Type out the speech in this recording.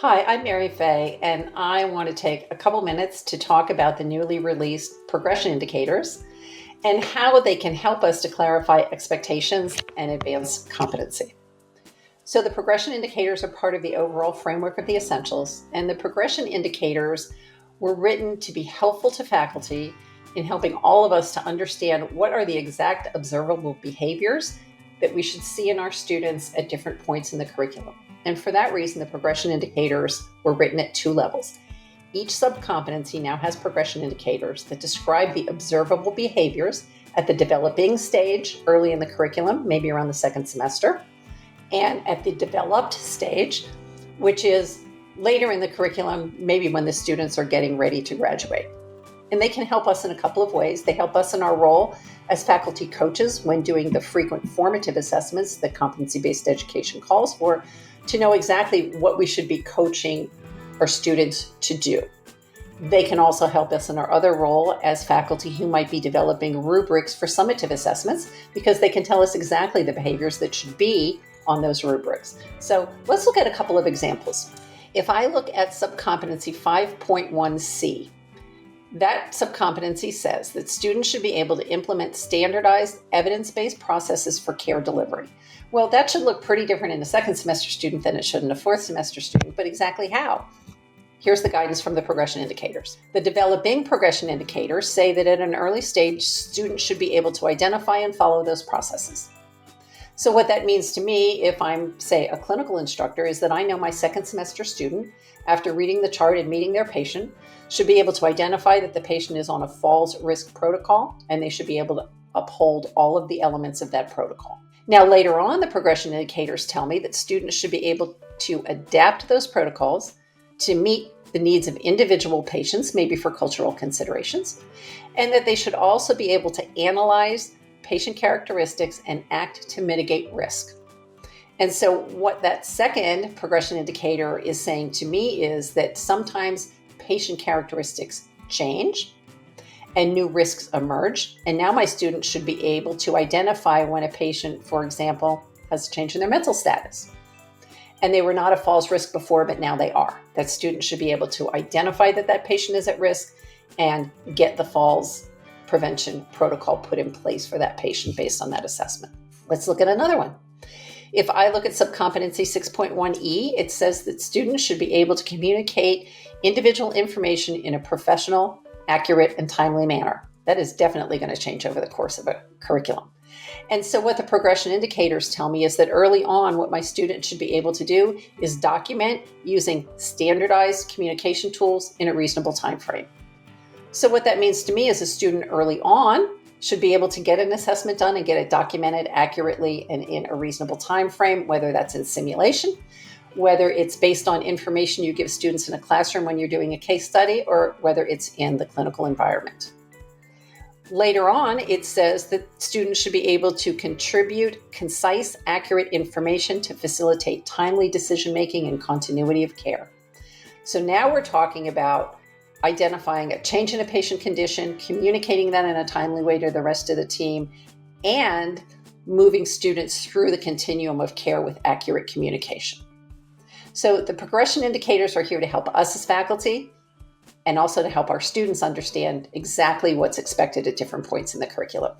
Hi, I'm Mary Fay, and I want to take a couple minutes to talk about the newly released progression indicators and how they can help us to clarify expectations and advance competency. So, the progression indicators are part of the overall framework of the essentials, and the progression indicators were written to be helpful to faculty in helping all of us to understand what are the exact observable behaviors that we should see in our students at different points in the curriculum. And for that reason, the progression indicators were written at two levels. Each sub-competency now has progression indicators that describe the observable behaviors at the developing stage early in the curriculum, maybe around the second semester, and at the developed stage, which is later in the curriculum, maybe when the students are getting ready to graduate. And they can help us in a couple of ways. They help us in our role as faculty coaches when doing the frequent formative assessments that competency-based education calls for, to know exactly what we should be coaching our students to do. They can also help us in our other role as faculty who might be developing rubrics for summative assessments, because they can tell us exactly the behaviors that should be on those rubrics. So let's look at a couple of examples. If I look at sub-competency 5.1c, that sub-competency says that students should be able to implement standardized evidence-based processes for care delivery. Well, that should look pretty different in a second semester student than it should in a fourth semester student, but exactly how? Here's the guidance from the progression indicators. The developing progression indicators say that at an early stage, students should be able to identify and follow those processes. So what that means to me, if I'm, say, a clinical instructor, is that I know my second semester student, after reading the chart and meeting their patient, should be able to identify that the patient is on a falls risk protocol, and they should be able to uphold all of the elements of that protocol. Now, later on, the progression indicators tell me that students should be able to adapt those protocols to meet the needs of individual patients, maybe for cultural considerations, and that they should also be able to analyze patient characteristics and act to mitigate risk. And so what that second progression indicator is saying to me is that sometimes patient characteristics change and new risks emerge. And now my students should be able to identify when a patient, for example, has a change in their mental status. And they were not a falls risk before, but now they are. That student should be able to identify that that patient is at risk and get the falls prevention protocol put in place for that patient based on that assessment. Let's look at another one. If I look at sub-competency 6.1e, it says that students should be able to communicate individual information in a professional, accurate, and timely manner. That is definitely going to change over the course of a curriculum. And so what the progression indicators tell me is that early on, what my students should be able to do is document using standardized communication tools in a reasonable time frame. So what that means to me is a student early on should be able to get an assessment done and get it documented accurately and in a reasonable time frame, whether that's in simulation, whether it's based on information you give students in a classroom when you're doing a case study, or whether it's in the clinical environment. Later on, it says that students should be able to contribute concise, accurate information to facilitate timely decision-making and continuity of care. So now we're talking about identifying a change in a patient condition, communicating that in a timely way to the rest of the team, and moving students through the continuum of care with accurate communication. So the progression indicators are here to help us as faculty and also to help our students understand exactly what's expected at different points in the curriculum.